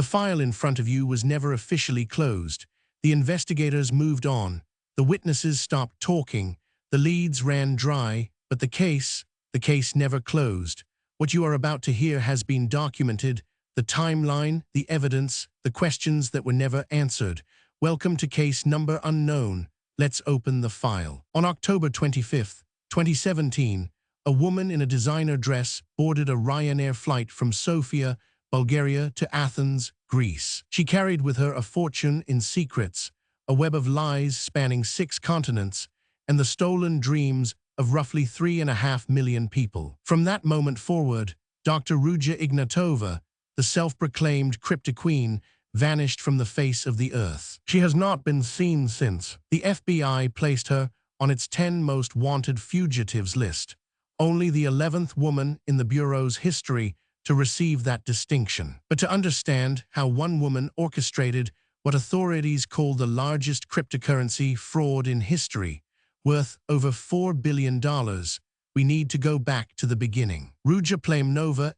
The file in front of you was never officially closed. The investigators moved on. The witnesses stopped talking. The leads ran dry, but the case never closed. What you are about to hear has been documented. The timeline, the evidence, the questions that were never answered. Welcome to case number unknown. Let's open the file. On October 25, 2017, a woman in a designer dress boarded a Ryanair flight from Sofia, Bulgaria to Athens, Greece. She carried with her a fortune in secrets, a web of lies spanning 6 continents, and the stolen dreams of roughly 3.5 million people. From that moment forward, Dr. Ruja Ignatova, the self-proclaimed Cryptoqueen, vanished from the face of the earth. She has not been seen since. The FBI placed her on its 10 most wanted fugitives list, only the 11th woman in the Bureau's history to receive that distinction. But to understand how one woman orchestrated what authorities call the largest cryptocurrency fraud in history, worth over $4 billion, we need to go back to the beginning. Ruja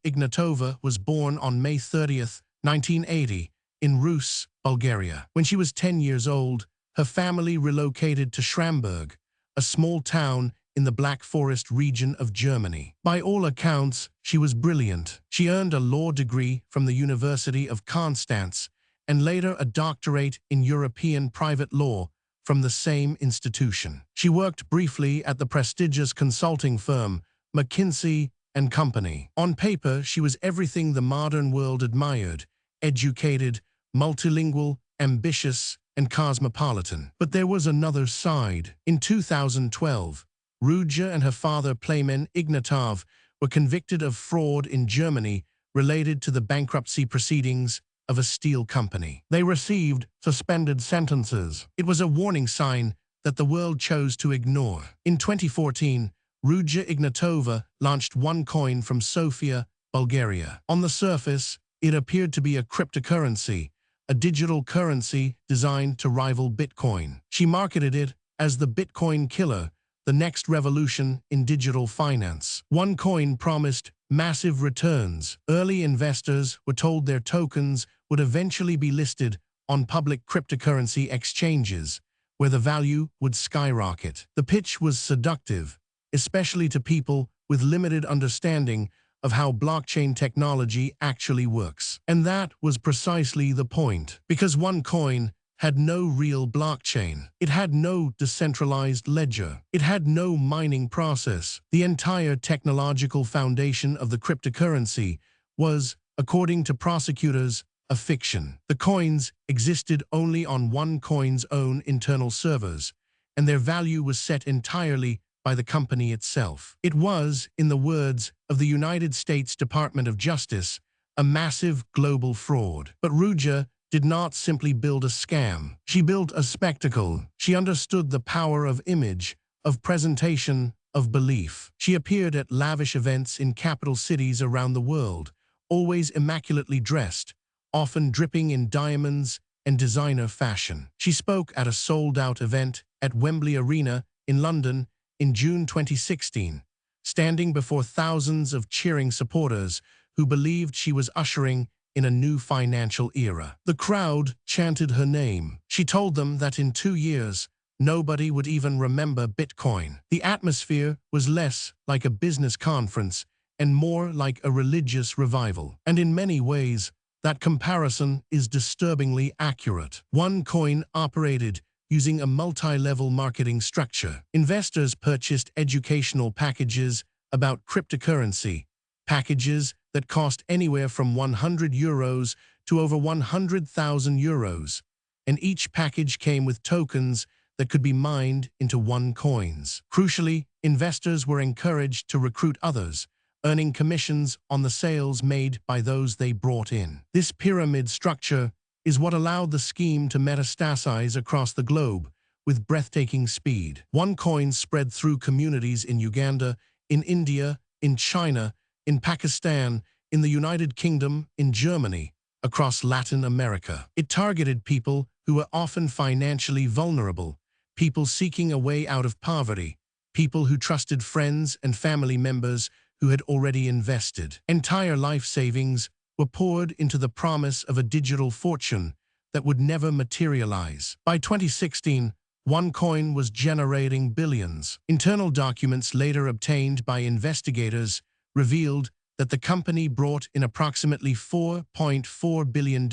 Ignatova was born on May 30, 1980, in Ruja, Bulgaria. When she was 10 years old, her family relocated to Schramberg, a small town in the Black Forest region of Germany. By all accounts, she was brilliant. She earned a law degree from the University of Constance and later a doctorate in European private law from the same institution. She worked briefly at the prestigious consulting firm McKinsey & Company. On paper, she was everything the modern world admired: educated, multilingual, ambitious, and cosmopolitan. But there was another side. In 2012, Ruja and her father Plamen Ignatov were convicted of fraud in Germany related to the bankruptcy proceedings of a steel company. They received suspended sentences. It was a warning sign that the world chose to ignore. In 2014, Ruja Ignatova launched OneCoin from Sofia, Bulgaria. On the surface, it appeared to be a cryptocurrency, a digital currency designed to rival Bitcoin. She marketed it as the Bitcoin killer, the next revolution in digital finance. OneCoin promised massive returns. Early investors were told their tokens would eventually be listed on public cryptocurrency exchanges, where the value would skyrocket. The pitch was seductive, especially to people with limited understanding of how blockchain technology actually works. And that was precisely the point. Because OneCoin had no real blockchain. It had no decentralized ledger. It had no mining process. The entire technological foundation of the cryptocurrency was, according to prosecutors, a fiction. The coins existed only on OneCoin's own internal servers, and their value was set entirely by the company itself. It was, in the words of the United States Department of Justice, a massive global fraud. But Ruja did not simply build a scam. She built a spectacle. She understood the power of image, of presentation, of belief. She appeared at lavish events in capital cities around the world, always immaculately dressed, often dripping in diamonds and designer fashion. She spoke at a sold-out event at Wembley Arena in London in June 2016, standing before thousands of cheering supporters who believed she was ushering in a new financial era. The crowd chanted her name. She told them that in 2 years, nobody would even remember Bitcoin. The atmosphere was less like a business conference and more like a religious revival. And in many ways, that comparison is disturbingly accurate. OneCoin operated using a multi-level marketing structure. Investors purchased educational packages about cryptocurrency, packages that cost anywhere from €100 to over €100,000, and each package came with tokens that could be mined into OneCoins. Crucially, investors were encouraged to recruit others, earning commissions on the sales made by those they brought in. This pyramid structure is what allowed the scheme to metastasize across the globe with breathtaking speed. OneCoin spread through communities in Uganda, in India, in China, in Pakistan, in the United Kingdom, in Germany, across Latin America. It targeted people who were often financially vulnerable, people seeking a way out of poverty, people who trusted friends and family members who had already invested. Entire life savings were poured into the promise of a digital fortune that would never materialize. By 2016, OneCoin was generating billions. Internal documents later obtained by investigators revealed that the company brought in approximately $4.4 billion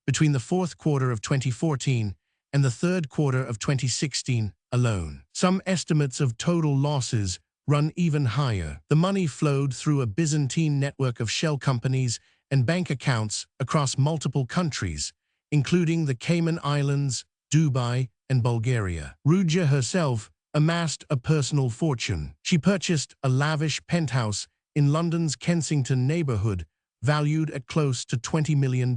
between the fourth quarter of 2014 and the third quarter of 2016 alone. Some estimates of total losses run even higher. The money flowed through a Byzantine network of shell companies and bank accounts across multiple countries, including the Cayman Islands, Dubai, and Bulgaria. Ruja herself amassed a personal fortune. She purchased a lavish penthouse in London's Kensington neighborhood, valued at close to $20 million.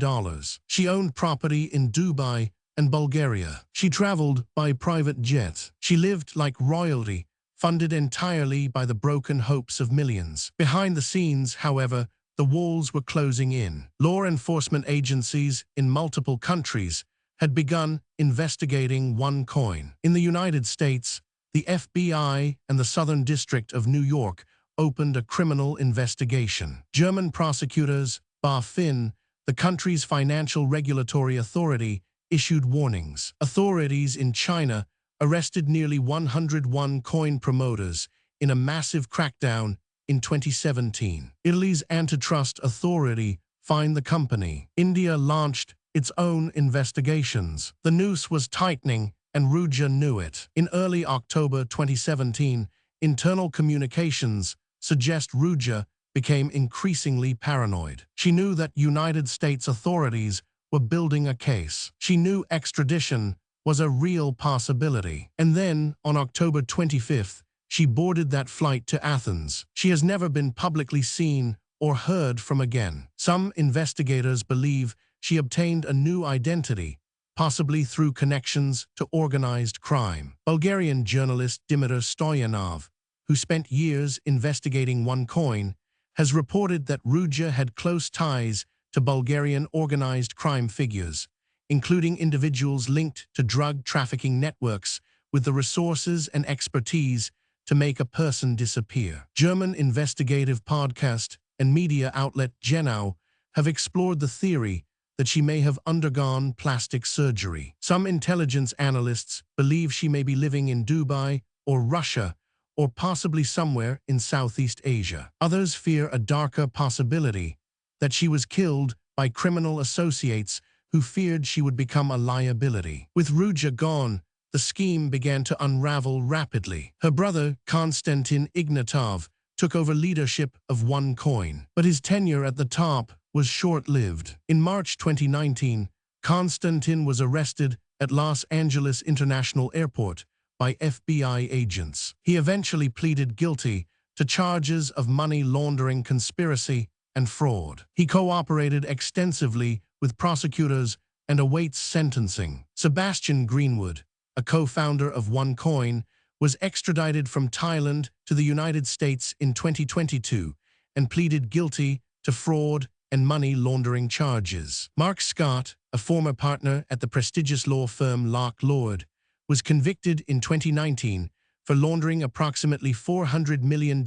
She owned property in Dubai and Bulgaria. She traveled by private jet. She lived like royalty, funded entirely by the broken hopes of millions. Behind the scenes, however, the walls were closing in. Law enforcement agencies in multiple countries had begun investigating OneCoin. In the United States, the FBI and the Southern District of New York opened a criminal investigation. German prosecutors, BaFin, the country's financial regulatory authority, issued warnings. Authorities in China arrested nearly 100 OneCoin promoters in a massive crackdown in 2017. Italy's antitrust authority fined the company. India launched its own investigations. The noose was tightening, and Ruja knew it. In early October 2017, internal communications suggest Ruja became increasingly paranoid. She knew that United States authorities were building a case. She knew extradition was a real possibility. And then, on October 25th, she boarded that flight to Athens. She has never been publicly seen or heard from again. Some investigators believe she obtained a new identity, possibly through connections to organized crime. Bulgarian journalist Dimitar Stoyanov, who spent years investigating OneCoin, has reported that Ruja had close ties to Bulgarian organized crime figures, including individuals linked to drug trafficking networks with the resources and expertise to make a person disappear. German investigative podcast and media outlet Genau have explored the theory that she may have undergone plastic surgery. Some intelligence analysts believe she may be living in Dubai or Russia, or possibly somewhere in Southeast Asia. Others fear a darker possibility, that she was killed by criminal associates who feared she would become a liability. With Ruja gone, the scheme began to unravel rapidly. Her brother, Konstantin Ignatov, took over leadership of OneCoin, but his tenure at the top was short-lived. In March 2019, Konstantin was arrested at Los Angeles International Airport by FBI agents. He eventually pleaded guilty to charges of money laundering, conspiracy, and fraud. He cooperated extensively with prosecutors and awaits sentencing. Sebastian Greenwood, a co-founder of OneCoin, was extradited from Thailand to the United States in 2022 and pleaded guilty to fraud and money laundering charges. Mark Scott, a former partner at the prestigious law firm Lock Lord, was convicted in 2019 for laundering approximately $400 million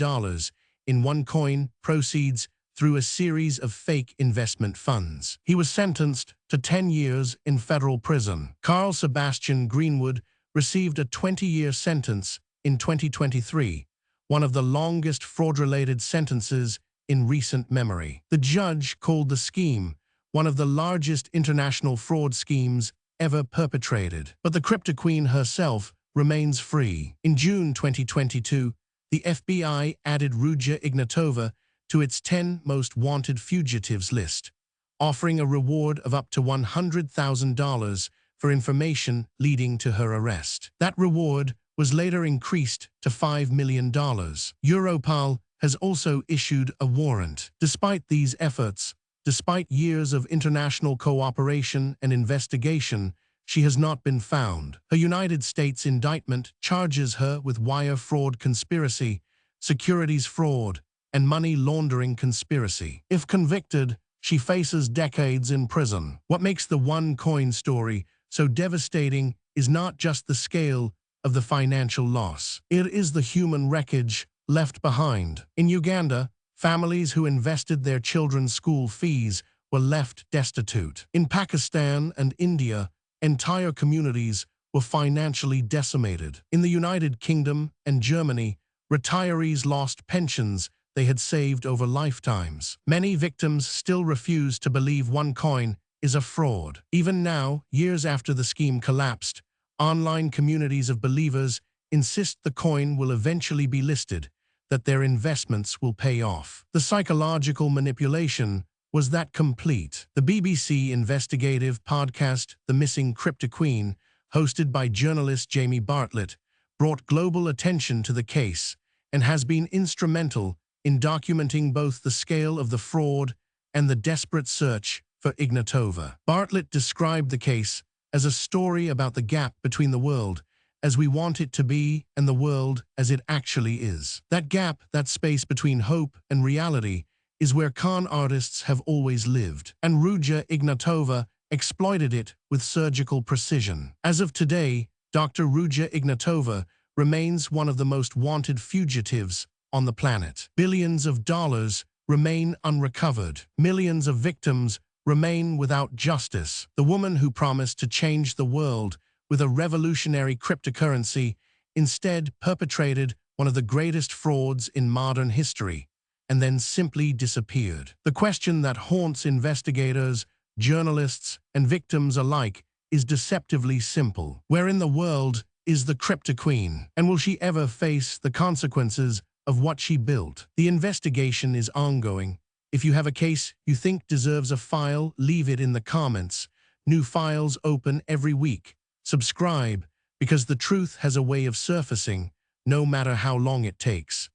in OneCoin proceeds through a series of fake investment funds. He was sentenced to 10 years in federal prison. Carl Sebastian Greenwood received a 20-year sentence in 2023, one of the longest fraud-related sentences in recent memory. The judge called the scheme one of the largest international fraud schemes ever perpetrated. But the Cryptoqueen herself remains free. In June 2022, the FBI added Ruja Ignatova to its 10 most wanted fugitives list, offering a reward of up to $100,000 for information leading to her arrest. That reward was later increased to $5 million. Europol has also issued a warrant. Despite these efforts, despite years of international cooperation and investigation, she has not been found. A United States indictment charges her with wire fraud conspiracy, securities fraud, and money laundering conspiracy. If convicted, she faces decades in prison. What makes the OneCoin story so devastating is not just the scale of the financial loss. It is the human wreckage left behind. In Uganda, Families who invested their children's school fees were left destitute. In Pakistan and India, entire communities were financially decimated. In the United Kingdom and Germany, retirees lost pensions they had saved over lifetimes. Many victims still refuse to believe OneCoin is a fraud. Even now, years after the scheme collapsed, online communities of believers insist the coin will eventually be listed, that their investments will pay off. The psychological manipulation was that complete. The BBC investigative podcast, The Missing Cryptoqueen, hosted by journalist Jamie Bartlett, brought global attention to the case and has been instrumental in documenting both the scale of the fraud and the desperate search for Ignatova. Bartlett described the case as a story about the gap between the world as we want it to be and the world as it actually is. That gap, that space between hope and reality, is where con artists have always lived, and Ruja Ignatova exploited it with surgical precision. As of today, Dr. Ruja Ignatova remains one of the most wanted fugitives on the planet. Billions of dollars remain unrecovered. Millions of victims remain without justice. The woman who promised to change the world with a revolutionary cryptocurrency instead perpetrated one of the greatest frauds in modern history and then simply disappeared. The question that haunts investigators, journalists, and victims alike is deceptively simple. Where in the world is the Cryptoqueen? And will she ever face the consequences of what she built? The investigation is ongoing. If you have a case you think deserves a file, leave it in the comments. New files open every week. Subscribe, because the truth has a way of surfacing, no matter how long it takes.